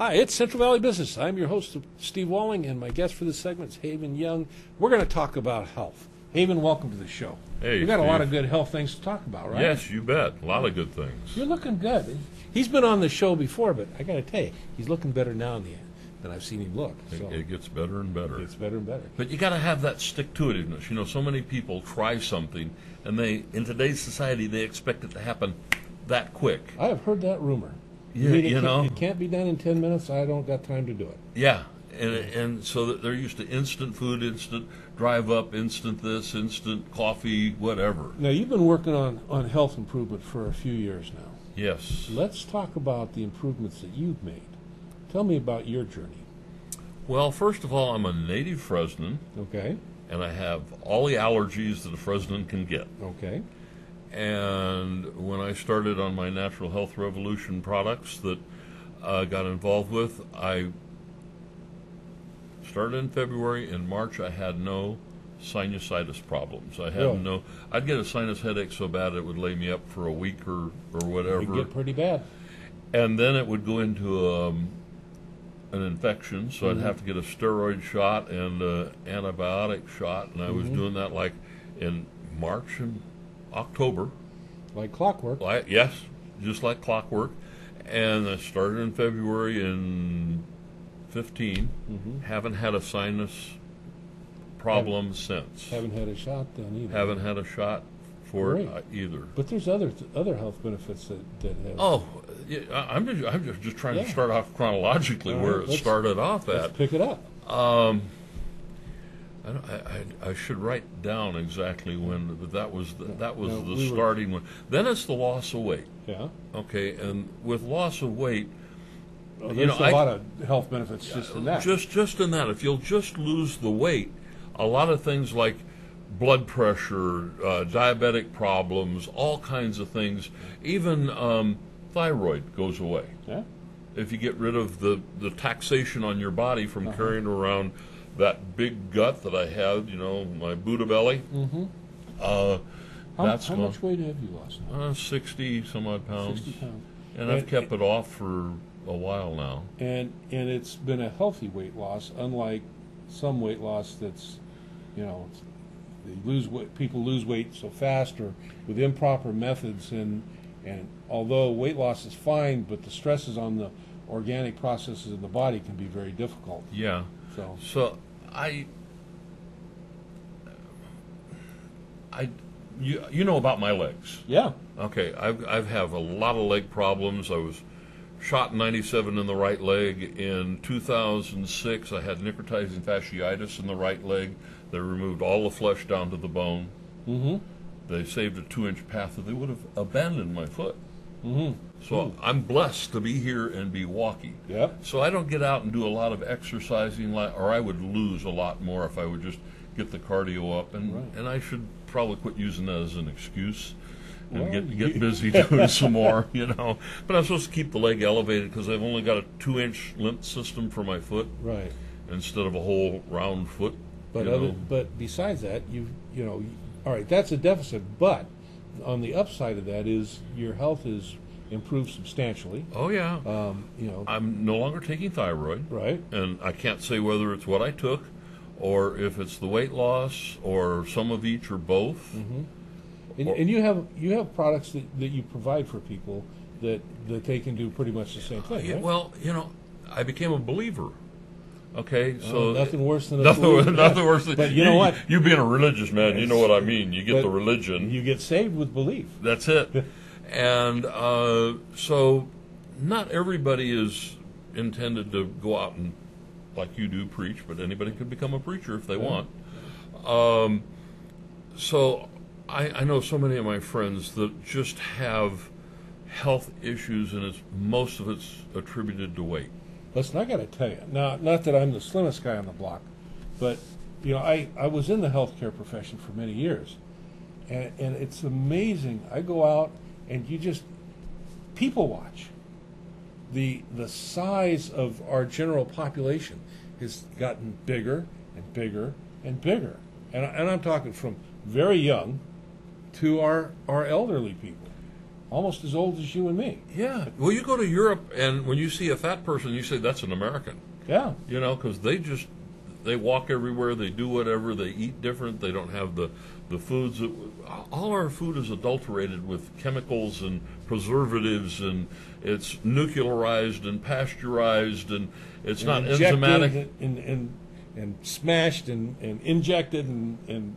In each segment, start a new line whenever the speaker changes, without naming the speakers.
Hi, it's Central Valley Business. I'm your host, Steve Walling, and my guest for this segment is Haven Young. We're going to talk about health. Haven, welcome to the show.
Hey,
we've got
Steve.
a lot of good health things to talk about, right?
Yes, you bet. A lot of good things.
You're looking good. He's been on the show before, but I got to tell you, he's looking better now than I've seen him look. So
It gets better and better.
it gets better and better.
But you got to have that stick-to-itiveness. You know, so many people try something, and in today's society, they expect it to happen that quick.
I have heard that rumor.
Yeah,
it can't be done in 10 minutes. I don't got time to do it.
Yeah, and so that they're used to instant food, instant drive up, instant this, instant coffee, whatever.
Now, you've been working on health improvement for a few years now.
Yes.
Let's talk about the improvements that you've made. Tell me about your journey.
Well, first of all, I'm a native Fresnan,
Okay.
and I have all the allergies that a Fresnan can get.
Okay.
And when I started on my Natural Health Revolution products that I got involved with, I started in February. In March, I had no sinusitis problems. I had
Really?
I'd get a sinus headache so bad it would lay me up for a week or whatever.
It get pretty bad.
And then it would go into an infection, so I'd have to get a steroid shot and an antibiotic shot, and I was doing that like in March and October.
Like clockwork.
Yes, just like clockwork. And I started in February in 15. Haven't had a sinus problem since.
Haven't had a shot then either.
Haven't had a shot for it either.
But there's other health benefits that have.
Oh, yeah, I'm just trying to start off chronologically where it started off
Let's
at.
pick it up.
I should write down exactly when, but that was the
we
starting one. Then it's the loss of weight.
Yeah.
Okay, and with loss of weight,
There's a lot of health benefits just in that.
just in that, if you'll just lose the weight, a lot of things like blood pressure, diabetic problems, all kinds of things, even thyroid goes away.
Yeah.
If you get rid of the taxation on your body from carrying around that big gut that I had, my Buddha belly.
How
That's
much weight have you lost now?
60 some odd pounds.
60 pounds.
And I've kept it off for a while now.
And it's been a healthy weight loss, unlike some weight loss that's, people lose weight so fast or with improper methods, and although weight loss is fine, but the stresses on the organic processes in the body can be very difficult.
Yeah. So you know about my legs.
Yeah.
Okay, I've have a lot of leg problems. I was shot in '97 in the right leg. In 2006, I had necrotizing fasciitis in the right leg. They removed all the flesh down to the bone. They saved a 2-inch path that they would have abandoned my foot. So I'm blessed to be here and be walking.
Yep.
So I don't get out and do a lot of exercising, or I would lose a lot more if I would just get the cardio up. And I should probably quit using that as an excuse and get busy doing some more, But I'm supposed to keep the leg elevated because I've only got a 2-inch limp system for my foot,
Right.
instead of a whole round foot.
But besides that, all right, that's a deficit. But on the upside of that is your health is improved substantially.
Oh yeah. I'm no longer taking thyroid.
Right.
And I can't say whether it's what I took, or if it's the weight loss, or some of each, or both.
And you have products that you provide for people that they can do pretty much the same thing. Right?
Well, I became a believer. Okay, so
nothing worse than
nothing worse than.
But you know what?
You being a religious man, you know what I mean. You get the religion.
You get saved with belief.
That's it. And so, not everybody is intended to go out and, like you do, preach. But anybody could become a preacher if they want. So, I know so many of my friends that just have health issues, and most of it's attributed to weight.
Listen, I got to tell you, now, not that I'm the slimmest guy on the block, but, I was in the healthcare profession for many years, and it's amazing. I go out, and you just people watch. The size of our general population has gotten bigger and bigger and bigger, and I'm talking from very young to our elderly people. almost as old as you and me.
Yeah. Well, you go to Europe, and when you see a fat person, you say that's an American.
Yeah.
You know, because they walk everywhere, they do whatever, they eat different, they don't have the foods. All our food is adulterated with chemicals and preservatives, and it's nuclearized and pasteurized, and it's not enzymatic.
And smashed and injected and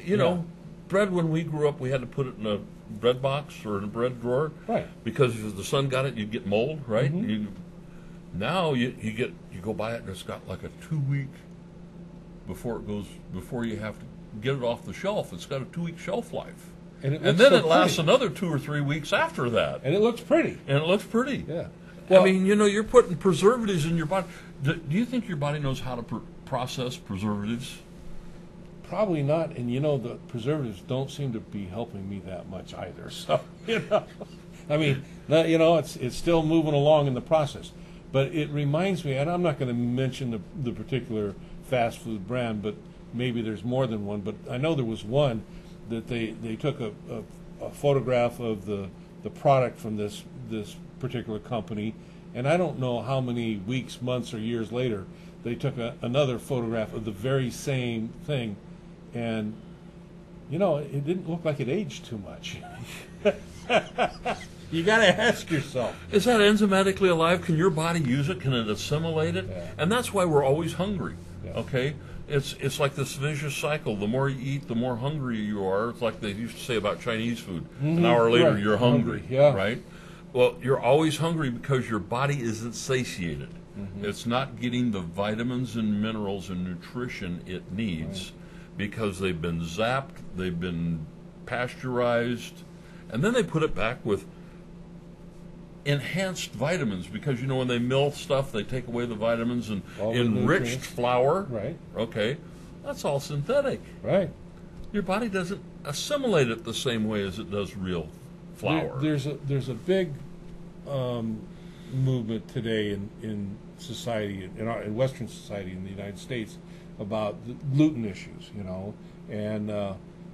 you know, bread, when we grew up, we had to put it in a bread box or in a bread drawer.
Right.
Because if the sun got it, you'd get mold, right?
Mm-hmm.
Now you go buy it and it's got like a 2-week before you have to get it off the shelf. It's got a 2-week shelf life.
And
then
so
it lasts
pretty.
Another 2 or 3 weeks after that.
And it looks pretty.
Yeah.
Well,
I mean, you know, you're putting preservatives in your body. Do you think your body knows how to process preservatives?
probably not. And you know, the preservatives don't seem to be helping me that much either. So, you know, I mean, you know, it's still moving along in the process. But it reminds me, and I'm not going to mention the particular fast food brand, but maybe there's more than one. But I know there was one that they took a photograph of the product from this particular company, and I don't know how many weeks, months, or years later they took another photograph of the very same thing, and you know, it didn't look like it aged too much. You got to ask yourself,
is that enzymatically alive? Can your body use it? Can it assimilate it?
Yeah.
And that's why we're always hungry.
Yeah.
Okay, it's like this vicious cycle. The more you eat, the more hungry you are. It's like they used to say about Chinese food. An hour later,
Right.
you're hungry.
Yeah.
Right. Well, you're always hungry because your body isn't satiated. It's not getting the vitamins and minerals and nutrition it needs because they've been zapped, they've been pasteurized, and then they put it back with enhanced vitamins because, you know, when they mill stuff, they take away the vitamins and
All the
enriched
nutrients.
flour.
Right.
Okay. That's all synthetic.
right?
Your body doesn't assimilate it the same way as it does real flour.
There's a big movement today in society, in Western society in the United States, about the gluten issues, you know, and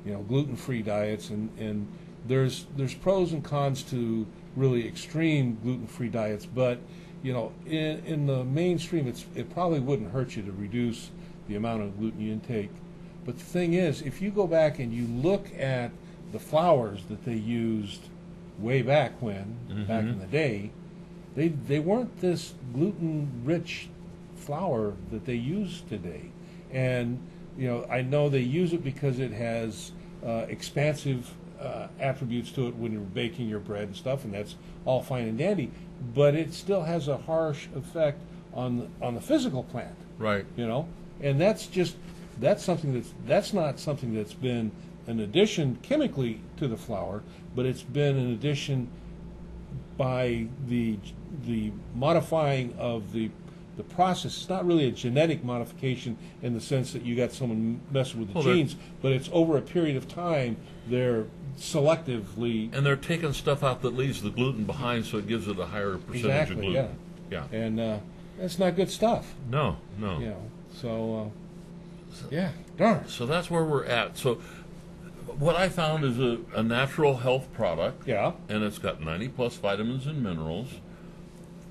you know, gluten-free diets, and there's pros and cons to really extreme gluten-free diets, but you know, in the mainstream, it probably wouldn't hurt you to reduce the amount of gluten you intake. But the thing is, if you go back and you look at the flours that they used way back when, back in the day, they weren't this gluten-rich flour that they use today. And you know, I know they use it because it has expansive attributes to it when you're baking your bread and stuff, and that's all fine and dandy. But it still has a harsh effect on the physical plant.
Right.
You know, and that's not something that's been an addition chemically to the flour, but it's been an addition by the modifying of the process. It's not really a genetic modification in the sense that you got someone messing with the genes, but it's over a period of time they're selectively.
And they're taking stuff out that leaves the gluten behind, so it gives it a higher percentage of gluten.
Yeah.
Yeah.
And that's not good stuff.
No.
You know, so yeah, darn.
So that's where we're at. So what I found is a natural health product.
Yeah.
And it's got 90 plus vitamins and minerals,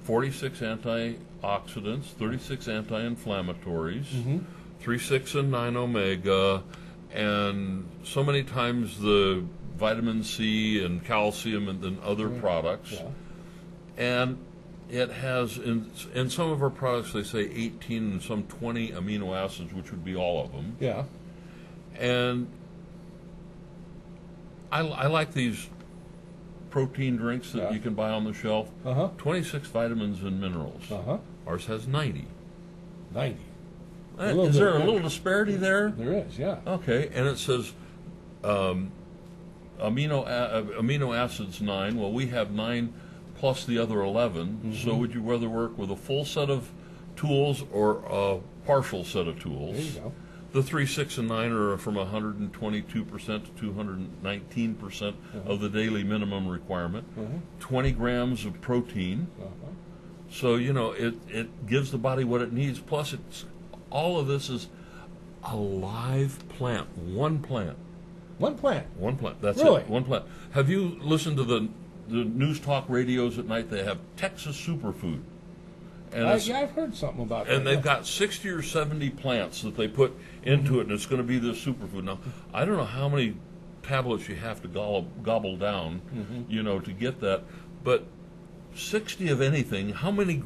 46 antioxidants, 36 anti-inflammatories, 3, 6, and 9 omega, and so many times the vitamin C and calcium and other products.
Yeah.
And it has, in some of our products, they say 18 and some 20 amino acids, which would be all of them.
Yeah.
And I like these protein drinks that you can buy on the shelf. 26 vitamins and minerals. Ours has 90.
90.
Is there a little disparity there?
There is, yeah.
Okay, and it says amino acids 9. Well, we have 9 plus the other 11. So would you rather work with a full set of tools or a partial set of tools?
There you go.
The 3, 6, and 9 are from 122% to 219% of the daily minimum requirement. 20 grams of protein. So, you know, it gives the body what it needs. Plus, all of this is a live plant. One plant.
One plant.
One plant. That's
Really?
it. One plant. Have you listened to the the news talk radios at night, they have Texas Superfood. And
Yeah, I've heard something about that.
and they've got 60 or 70 plants that they put into it, and it's going to be this superfood. Now, I don't know how many tablets you have to gobble down, to get that, but 60 of anything, how many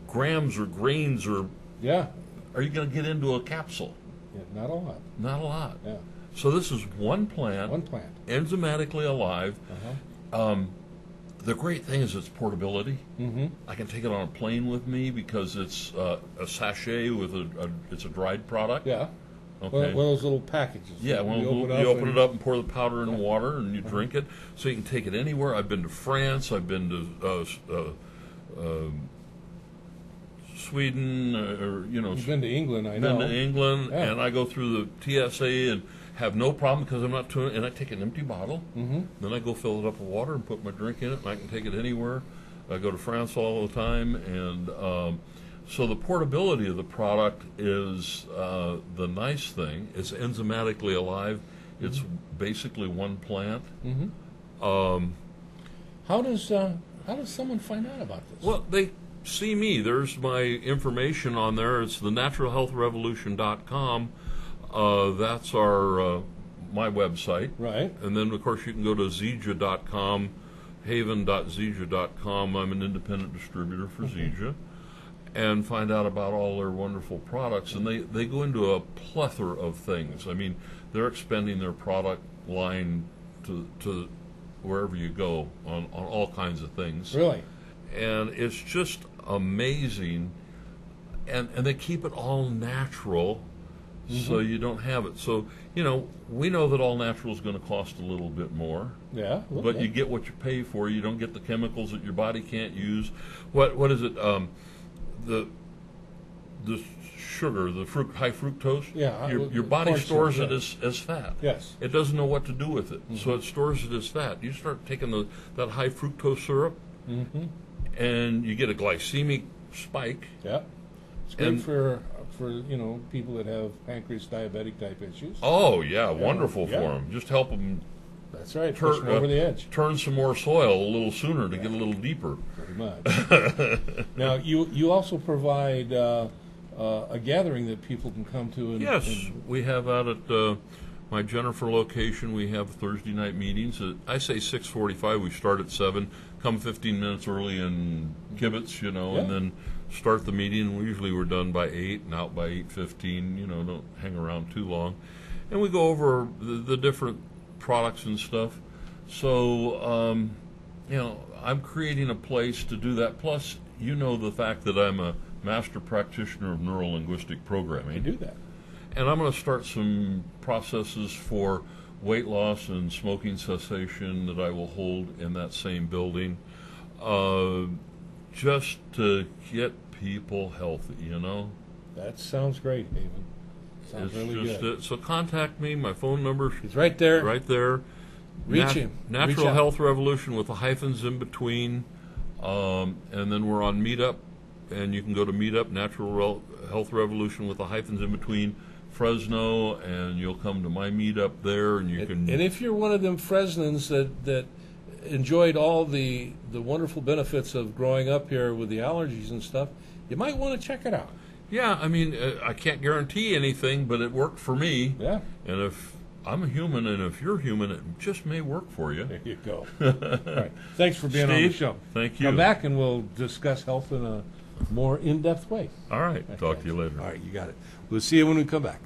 grams or grains are
Yeah.
you going to get into a capsule?
Yeah, not a lot.
Not a lot.
Yeah.
So this is one plant,
One plant.
enzymatically alive.
Uh-huh.
The great thing is its portability.
Mm-hmm.
I can take it on a plane with me because it's a sachet with it's a dried product.
Yeah.
Okay.
One of those little packages.
Yeah,
You
you open it up and pour the powder in the water, and you drink it. So you can take it anywhere. I've been to France. I've been to Sweden,
You've been to England, I know.
been to England,
Yeah.
and I go through the TSA and have no problem because I'm not and I take an empty bottle.
Mm-hmm.
Then I go fill it up with water and put my drink in it, and I can take it anywhere. I go to France all the time, and so the portability of the product is the nice thing. It's enzymatically alive. It's basically one plant.
Mm-hmm. How does someone find out about this?
Well, they see me. There's my information on there. It's the naturalhealthrevolution.com. That's my website.
Right.
And then, of course, you can go to Zija.com, haven.zija.com. I'm an independent distributor for Zija, and find out about all their wonderful products. And they go into a plethora of things. I mean, they're expanding their product line to wherever you go on all kinds of things.
Really?
And it's just amazing. And they keep it all natural. So you don't have it. So, we know that all natural is going to cost a little bit more.
Yeah.
But you get what you pay for. You don't get the chemicals that your body can't use. What is it? The sugar, the high fructose.
Yeah.
Your body
corn
stores
syrup,
it as fat.
Yes.
It doesn't know what to do with it, so it stores it as fat. You start taking that high fructose syrup, and you get a glycemic spike.
Yeah. It's great
And-
for people that have pancreas diabetic type issues.
Oh yeah, wonderful
yeah.
for them. Just help them
That's right. Push them over the edge.
turn some more soil a little sooner to get a little deeper.
Pretty much. Now, you also provide a gathering that people can come to.
Yes, we have out at my Jennifer location. We have Thursday night meetings. I say 6:45. We start at 7. Come 15 minutes early and kibitz, and then start the meeting. Usually we're done by 8 and out by 8:15. Don't hang around too long, and we go over the different products and stuff. So, I'm creating a place to do that. Plus, the fact that I'm a master practitioner of neuro-linguistic programming.
You do that.
And I'm going to start some processes for weight loss and smoking cessation that I will hold in that same building, just to get people healthy,
That sounds great, Haven. Sounds really good.
So contact me. My phone number
It's right there.
right there.
Reach him.
Natural
Reach out.
Health Revolution with the hyphens in between. And then we're on Meetup, and you can go to Meetup, Natural Health Revolution with the hyphens in between, Fresno, and you'll come to my meetup there, and you can...
And if you're one of them Fresnans that enjoyed all the wonderful benefits of growing up here with the allergies and stuff, you might want to check it out.
Yeah, I mean, I can't guarantee anything, but it worked for me.
Yeah.
And if I'm a human, and if you're human, it just may work for you.
There you go. All right. Thanks for being on the
Steve,
show.
thank you.
Come back and we'll discuss health in a more in-depth way.
All right, talk to you later.
All right, you got it. We'll see you when we come back.